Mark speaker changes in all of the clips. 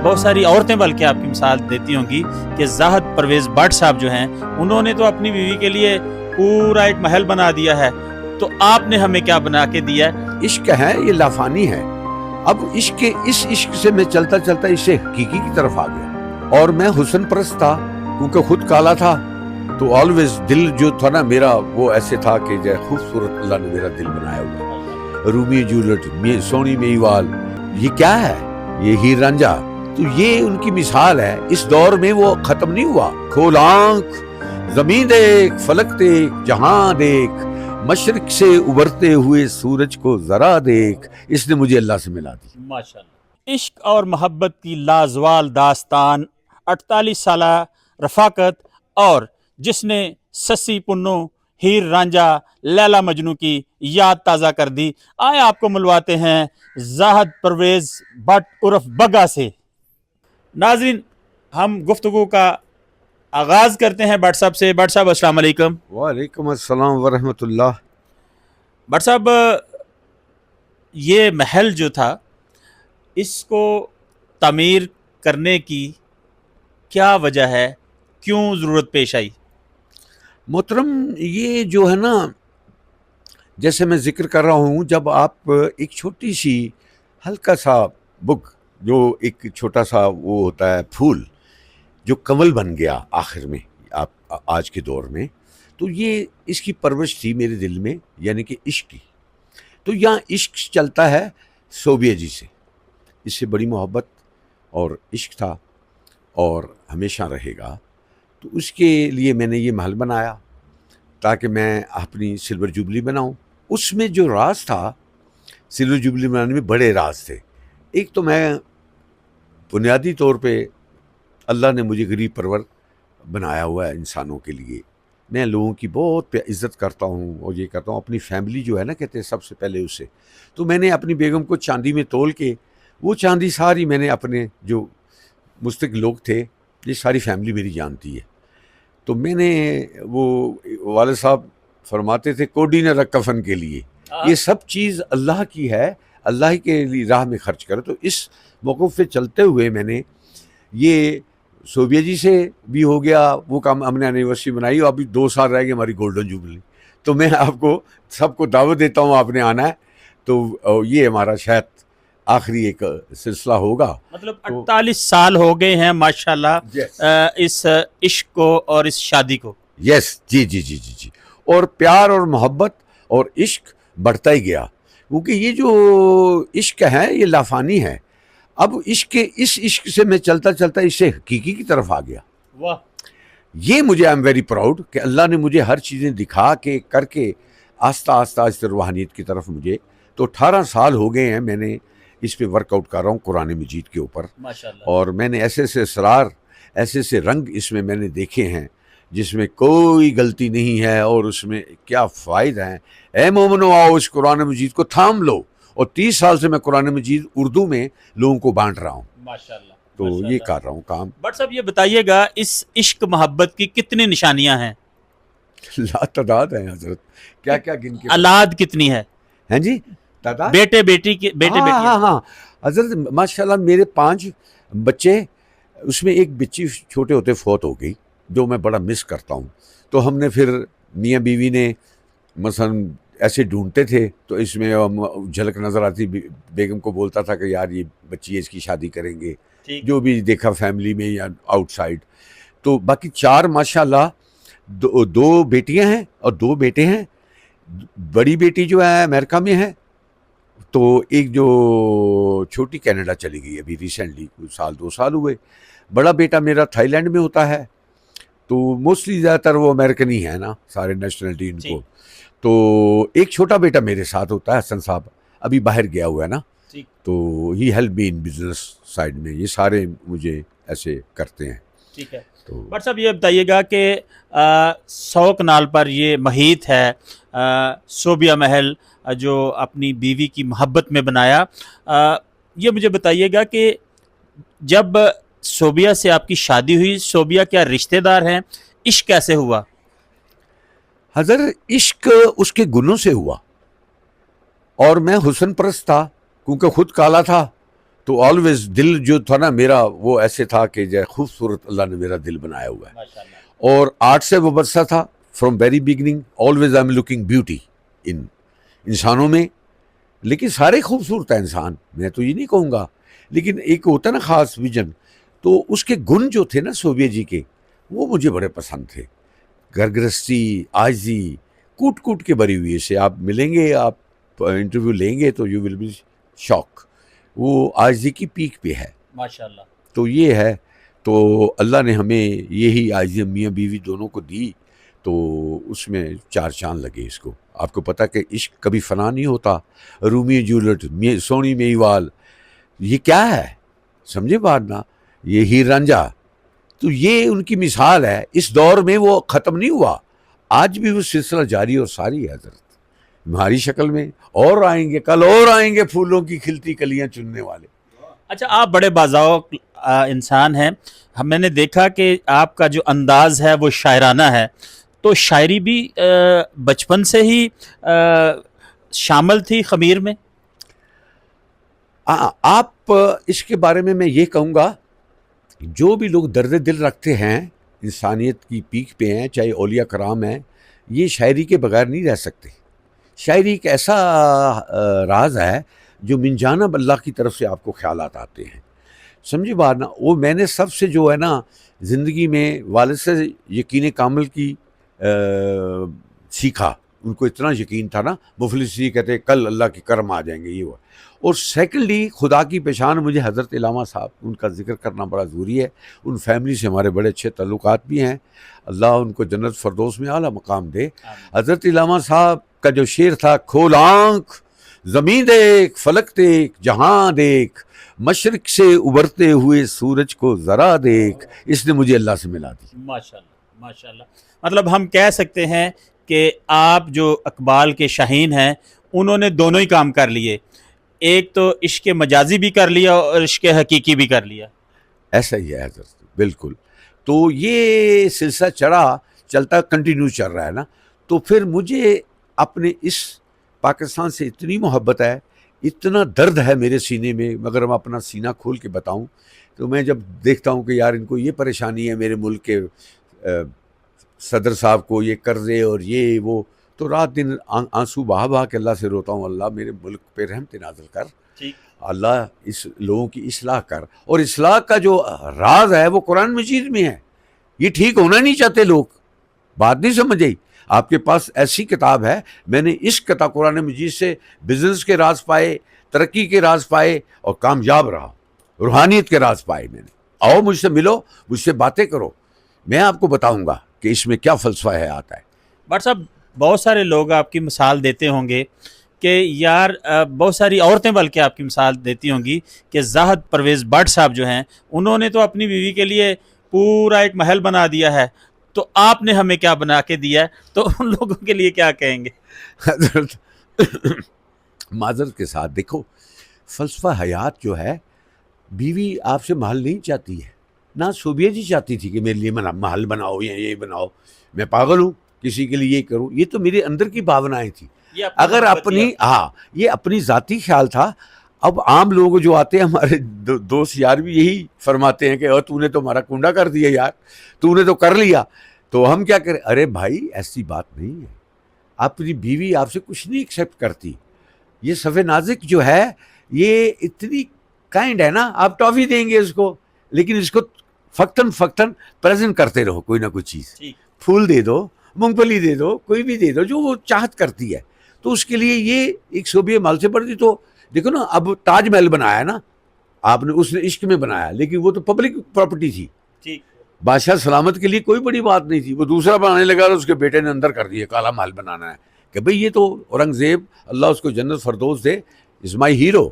Speaker 1: بہت ساری عورتیں بلکہ آپ کی مثال دیتی ہوں گی کہ زاہد پرویز بٹ صاحب جو ہیں انہوں نے تو اپنی بیوی کے لیے پورا ایک محل بنا دیا ہے، تو آپ نے ہمیں کیا بنا کے دیا ہے؟
Speaker 2: عشق ہے یہ لافانی ہے. اب اس عشق سے میں چلتا چلتا اسے حقیقی کی طرف آ گیا، اور میں حسن پرست تھا کیونکہ خود کالا تھا، تو آلویز دل جو تھا نا میرا وہ ایسے تھا کہ جو خوبصورت اللہ نے میرا دل بنایا ہوا، رومی جولٹ، سونی میوال، یہ کیا ہے، یہ ہیر رانجھا. تو یہ ان کی مثال ہے. اس دور میں وہ ختم نہیں ہوا. کھول آنکھ، زمین دیکھ، فلک دیکھ، جہاں دیکھ، مشرق سے ابھرتے ہوئے سورج کو ذرا دیکھ. اس نے مجھے اللہ سے ملا دی.
Speaker 1: ماشاءاللہ. عشق اور محبت کی لازوال داستان، 48 سالہ رفاقت، اور جس نے سسی پنو، ہیر رانجھا، لیلا مجنو کی یاد تازہ کر دی. آئے آپ کو ملواتے ہیں زاہد پرویز بٹ عرف بگا سے. ناظرین، ہم گفتگو کا آغاز کرتے ہیں بٹ صاحب سے. بٹ صاحب السلام علیکم.
Speaker 2: وعلیکم السلام ورحمۃ اللہ.
Speaker 1: بٹ صاحب، یہ محل جو تھا اس کو تعمیر کرنے کی کیا وجہ ہے، کیوں ضرورت پیش آئی؟
Speaker 2: محترم، یہ جو ہے نا، جیسے میں ذکر کر رہا ہوں، جب آپ ایک چھوٹی سی ہلکا سا بک، جو ایک چھوٹا سا وہ ہوتا ہے پھول جو کنول بن گیا آخر میں آپ آج کے دور میں، تو یہ اس کی پرورش تھی میرے دل میں، یعنی کہ عشق کی. تو یہاں عشق چلتا ہے صوبیہ جی سے، اس سے بڑی محبت اور عشق تھا اور ہمیشہ رہے گا. تو اس کے لیے میں نے یہ محل بنایا تاکہ میں اپنی سلور جوبلی بناؤں. اس میں جو راز تھا سلور جوبلی بنانے میں، بڑے راز تھے. ایک تو میں بنیادی طور پہ اللہ نے مجھے غریب پرور بنایا ہوا ہے انسانوں کے لیے. میں لوگوں کی بہت عزت کرتا ہوں اور یہ کرتا ہوں. اپنی فیملی جو ہے نا، کہتے ہیں سب سے پہلے اسے. تو میں نے اپنی بیگم کو چاندی میں تول کے، وہ چاندی ساری میں نے اپنے جو مستقل لوگ تھے، یہ ساری فیملی میری جانتی ہے. تو میں نے وہ والد صاحب فرماتے تھے کوڈی نہ رکھ کفن کے لیے، یہ سب چیز اللہ کی ہے، اللہ ہی کے لیے راہ میں خرچ کرو. تو اس موقف پہ چلتے ہوئے میں نے یہ صوبیہ جی سے بھی ہو گیا وہ کام. ہم نے اینیورسری بنائی اور ابھی 2 سال رہ گئے ہماری گولڈن جوبلی. تو میں آپ کو سب کو دعوت دیتا ہوں، آپ نے آنا ہے. تو یہ ہمارا شاید آخری ایک سلسلہ ہوگا.
Speaker 1: مطلب 48 سال ہو گئے ہیں ماشاءاللہ اس عشق کو اور اس شادی کو.
Speaker 2: یس، جی جی جی جی جی. اور پیار اور محبت اور عشق بڑھتا ہی گیا، کیونکہ یہ جو عشق ہے یہ لافانی ہے. اب اس عشق سے میں چلتا چلتا اسے حقیقی کی طرف آ گیا.
Speaker 1: واہ.
Speaker 2: یہ مجھے آئی ایم ویری پراؤڈ کہ اللہ نے مجھے ہر چیزیں دکھا کے کر کے آہستہ آہستہ روحانیت کی طرف مجھے. تو 18 سال ہو گئے ہیں میں نے اس پہ ورک آؤٹ کر رہا ہوں قرآن مجید کے اوپر. اور میں نے ایسے ایسے اسرار، ایسے ایسے رنگ اس میں نے دیکھے ہیں جس میں کوئی غلطی نہیں ہے، اور اس میں کیا فائدہ ہیں. اے مومنو، آؤ اس قرآن مجید کو تھام لو. اور 30 سال سے میں قرآن مجید اردو میں لوگوں کو بانٹ رہا ہوں.
Speaker 1: ماشاءاللہ.
Speaker 2: تو یہ کر رہا ہوں کام.
Speaker 1: بٹ صاحب یہ بتائیے گا، اس عشق محبت کی کتنی نشانیاں ہیں؟
Speaker 2: لا تعداد ہیں حضرت، کیا کیا گن کے.
Speaker 1: اولاد کتنی ہے؟
Speaker 2: ہیں جی، تعداد
Speaker 1: بیٹے بیٹی کی، بیٹے بیٹی.
Speaker 2: ہاں حضرت ماشاءاللہ میرے 5 بچے، اس میں ایک بچی چھوٹے ہوتے فوت ہو گئی جو میں بڑا مس کرتا ہوں. تو ہم نے پھر میاں بیوی نے مثلا ایسے ڈھونڈتے تھے تو اس میں جھلک نظر آتی، بیگم کو بولتا تھا کہ یار یہ بچی ہے، اس کی شادی کریں گے، جو بھی دیکھا فیملی میں یا آؤٹ سائڈ. تو باقی 4 ماشاءاللہ، 2 بیٹیاں ہیں اور 2 بیٹے ہیں. بڑی بیٹی جو ہے امریکہ میں ہے، تو ایک جو چھوٹی کینیڈا چلی گئی ابھی ریسنٹلی، کچھ 2 سال ہوئے. بڑا بیٹا میرا تھائی لینڈ میں ہوتا ہے. تو موسٹلی زیادہ تر وہ امریکن ہی ہے نا، سارے نیشنلٹی ان کو. تو ایک چھوٹا بیٹا میرے ساتھ ہوتا ہے، حسن صاحب، ابھی باہر گیا ہوا ہے نا. تو ہی help me in business side میں. یہ سارے مجھے ایسے کرتے ہیں.
Speaker 1: ٹھیک ہے. بٹ صاحب یہ بتائیے گا کہ 100 کنال پر یہ محیط ہے صوبیہ محل جو اپنی بیوی کی محبت میں بنایا. یہ مجھے بتائیے گا کہ جب صوبیہ سے آپ کی شادی ہوئی، صوبیہ کیا رشتہ دار ہیں؟ عشق کیسے ہوا؟
Speaker 2: حضرت عشق اس کے گنوں سے ہوا، اور میں حسن پرست تھا کیونکہ خود کالا تھا، تو آلویز دل جو تھا نا میرا وہ ایسے تھا کہ جو خوبصورت اللہ نے میرا دل بنایا ہوا ہے.
Speaker 1: ماشاءاللہ.
Speaker 2: اور آرٹ سے وابستہ تھا from very beginning. Always I am looking beauty in انسانوں میں. لیکن سارے خوبصورت ہیں انسان, میں تو یہ نہیں کہوں گا, لیکن ایک ہوتا نا خاص ویژن. تو اس کے گن جو تھے نا صوبیہ جی کے, وہ مجھے بڑے پسند تھے. گرگرستی, عاجزی, کوٹ کوٹ کے بری ہوئی سے. آپ ملیں گے, آپ انٹرویو لیں گے تو یو ول بی شاک. وہ عاجزی کی پیک پہ ہے.
Speaker 1: ماشاءاللہ.
Speaker 2: تو یہ ہے. تو اللہ نے ہمیں یہی عاجزی میاں بیوی دونوں کو دی, تو اس میں چار چاند لگے اس کو. آپ کو پتہ کہ عشق کبھی فنا نہیں ہوتا. رومی جولیٹ, سونی میوال, یہ کیا ہے سمجھے بات نا, یہ ہیر رانجھا, تو یہ ان کی مثال ہے. اس دور میں وہ ختم نہیں ہوا, آج بھی وہ سلسلہ جاری اور ساری ہے حضرت, ہماری شکل میں. اور آئیں گے, کل اور آئیں گے پھولوں کی کھلتی کلیاں چننے والے.
Speaker 1: اچھا, آپ بڑے باذوق انسان ہیں. میں نے دیکھا کہ آپ کا جو انداز ہے وہ شاعرانہ ہے, تو شاعری بھی بچپن سے ہی شامل تھی خمیر میں؟
Speaker 2: آپ اس کے بارے میں یہ کہوں گا, جو بھی لوگ درد دل رکھتے ہیں, انسانیت کی پیک پہ ہیں, چاہے اولیاء کرام ہیں, یہ شاعری کے بغیر نہیں رہ سکتے. شاعری ایک ایسا راز ہے جو من جانب اللہ کی طرف سے آپ کو خیالات آتے ہیں. سمجھے بات نا. وہ میں نے سب سے جو ہے نا زندگی میں والد سے یقین کامل کی سیکھا. ان کو اتنا یقین تھا نا, مفلسی کہتے کل اللہ کے کرم آ جائیں گے, یہ ہوا. اور سیکنڈلی خدا کی پہچان مجھے حضرت علامہ صاحب, ان کا ذکر کرنا بڑا ضروری ہے. ان فیملی سے ہمارے بڑے اچھے تعلقات بھی ہیں, اللہ ان کو جنت فردوس میں اعلیٰ مقام دے. حضرت علامہ صاحب کا جو شعر تھا, کھول آنکھ زمین دیکھ, فلک دیکھ, جہاں دیکھ, مشرق سے ابھرتے ہوئے سورج کو ذرا دیکھ, اس نے مجھے اللہ سے ملا دی.
Speaker 1: ماشاءاللہ ماشاءاللہ. مطلب ہم کہہ سکتے ہیں کہ آپ جو اقبال کے شاہین ہیں, انہوں نے دونوں ہی کام کر لیے. ایک تو عشق مجازی بھی کر لیا اور عشق حقیقی بھی کر لیا.
Speaker 2: ایسا ہی ہے حضرت, بالکل. تو یہ سلسلہ چلتا کنٹینیو چل رہا ہے نا. تو پھر مجھے اپنے اس پاکستان سے اتنی محبت ہے, اتنا درد ہے میرے سینے میں. مگر میں اپنا سینہ کھول کے بتاؤں تو میں جب دیکھتا ہوں کہ یار ان کو یہ پریشانی ہے, میرے ملک کے صدر صاحب کو یہ قرضے اور یہ وہ, تو رات دن آنسو بہا بہا کے اللہ سے روتا ہوں, اللہ میرے ملک پہ رحمت نازل کر, اللہ اس لوگوں کی اصلاح کر. اور اصلاح کا جو راز ہے وہ قرآن مجید میں ہے. یہ ٹھیک ہونا نہیں چاہتے لوگ, بات نہیں سمجھ آئی. آپ کے پاس ایسی کتاب ہے, میں نے اس کتاب قرآن مجید سے بزنس کے راز پائے, ترقی کے راز پائے, اور کامیاب رہا. روحانیت کے راز پائے میں نے. آؤ مجھ سے ملو, مجھ سے باتیں کرو, میں آپ کو بتاؤں گا کہ اس میں کیا فلسفہ ہے آتا ہے.
Speaker 1: بٹ صاحب, بہت سارے لوگ آپ کی مثال دیتے ہوں گے کہ یار, بہت ساری عورتیں بلکہ آپ کی مثال دیتی ہوں گی کہ زاہد پرویز بٹ صاحب جو ہیں, انہوں نے تو اپنی بیوی کے لیے پورا ایک محل بنا دیا ہے, تو آپ نے ہمیں کیا بنا کے دیا ہے, تو ان لوگوں کے لیے کیا کہیں گے؟
Speaker 2: حضرت معذرت کے ساتھ دیکھو, فلسفہ حیات جو ہے, بیوی آپ سے محل نہیں چاہتی ہے. نہ صوبیہ جی چاہتی تھی کہ میرے لیے محل بناؤ یا یہ بناؤ. میں پاگل ہوں کسی کے لیے یہ کروں, یہ تو میرے اندر کی بھاونائیں تھیں. اگر اپنی یہ اپنی ذاتی خیال تھا. اب عام لوگ جو آتے ہیں, ہمارے دوست یار بھی یہی فرماتے ہیں کہ تو نے تو ہمارا کنڈا کر دیا یار, تو نے تو کر لیا, تو ہم کیا کریں. ارے بھائی ایسی بات نہیں ہے. اپنی بیوی آپ سے کچھ نہیں ایکسیپٹ کرتی. یہ صف نازک جو ہے یہ اتنی کائنڈ ہے نا, آپ ٹافی دیں گے اس کو, لیکن اس کو فقتاً پریزنٹ کرتے رہو کوئی نہ کوئی چیز. پھول دے دو, مونگ پھلی دے دو, کوئی بھی دے دو جو وہ چاہت کرتی ہے. تو اس کے لیے یہ ایک صوبیہ مال سے بڑھتی. تو دیکھو نا, اب تاج محل بنایا نا آپ نے, اس نے عشق میں بنایا, لیکن وہ تو پبلک پراپرٹی تھی. بادشاہ سلامت کے لیے کوئی بڑی بات نہیں تھی. وہ دوسرا بنانے لگا اور اس کے بیٹے نے اندر کر دیا کالا محل بنانا ہے, کہ بھئی یہ تو اورنگزیب, اللہ اس کو جنت فردوس دے, از مائی ہیرو.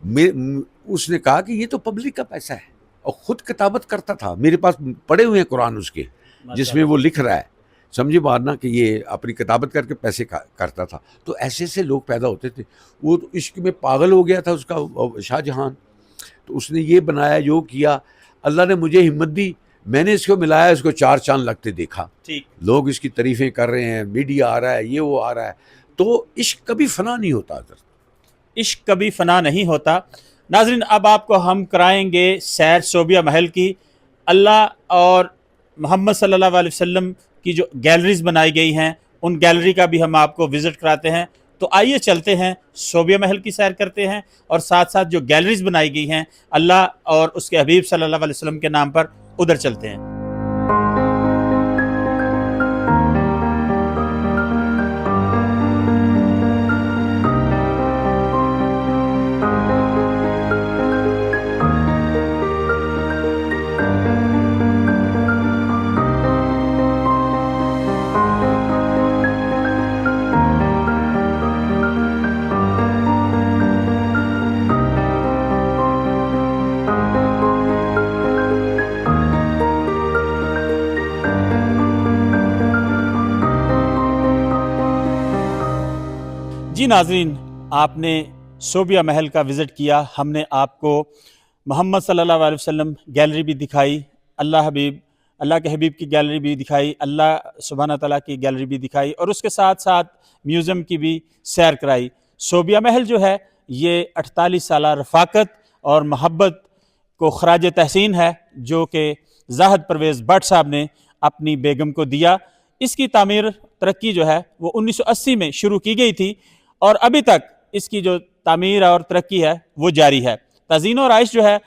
Speaker 2: اس نے کہا کہ یہ تو پبلک کا پیسہ ہے, اور خود کتابت کرتا تھا. میرے پاس پڑے ہوئے ہیں قرآن اس کے, جس میں وہ لکھ رہا ہے, سمجھے بات نا, کہ یہ اپنی کتابت کر کے پیسے کرتا تھا. تو ایسے ایسے لوگ پیدا ہوتے تھے. وہ تو عشق میں پاگل ہو گیا تھا اس کا شاہ جہان, تو اس نے یہ بنایا جو کیا. اللہ نے مجھے ہمت دی, میں نے اس کو ملایا, اس کو چار چاند لگتے دیکھا. لوگ اس کی تعریفیں کر رہے ہیں, میڈیا آ رہا ہے, یہ وہ آ رہا ہے. تو عشق کبھی فنا نہیں ہوتا. عشق
Speaker 1: کبھی فنا نہیں ہوتا. ناظرین اب آپ کو ہم کرائیں گے سیر صوبیہ محل کی. اللہ اور محمد صلی اللہ علیہ وسلم کی جو گیلریز بنائی گئی ہیں ان گیلری کا بھی ہم آپ کو وزٹ کراتے ہیں. تو آئیے چلتے ہیں صوبیہ محل کی سیر کرتے ہیں اور ساتھ ساتھ جو گیلریز بنائی گئی ہیں اللہ اور اس کے حبیب صلی اللہ علیہ وسلم کے نام پر ادھر چلتے ہیں. جی ناظرین آپ نے صوبیہ محل کا وزٹ کیا. ہم نے آپ کو محمد صلی اللہ علیہ وسلم گیلری بھی دکھائی, اللہ کے حبیب کی گیلری بھی دکھائی, اللہ سبحانہ تعالیٰ کی گیلری بھی دکھائی اور اس کے ساتھ ساتھ میوزیم کی بھی سیر کرائی. صوبیہ محل جو ہے یہ 48 سالہ رفاقت اور محبت کو خراج تحسین ہے جو کہ زاہد پرویز بٹ صاحب نے اپنی بیگم کو دیا. اس کی تعمیر ترقی جو ہے وہ 1980 میں شروع کی گئی تھی اور ابھی تک اس کی جو تعمیر اور ترقی ہے وہ جاری ہے. تزئین و آرائش جو ہے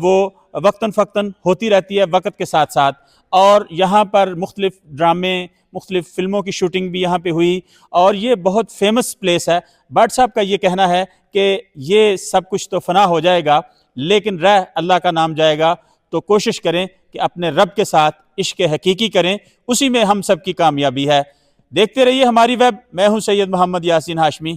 Speaker 1: وہ وقتاً فوقتاً ہوتی رہتی ہے وقت کے ساتھ ساتھ, اور یہاں پر مختلف ڈرامے مختلف فلموں کی شوٹنگ بھی یہاں پہ ہوئی اور یہ بہت فیمس پلیس ہے. بٹ صاحب کا یہ کہنا ہے کہ یہ سب کچھ تو فنا ہو جائے گا لیکن رہ اللہ کا نام جائے گا, تو کوشش کریں کہ اپنے رب کے ساتھ عشق حقیقی کریں, اسی میں ہم سب کی کامیابی ہے. دیکھتے رہیے ہماری ویب. میں ہوں سید محمد یاسین ہاشمی.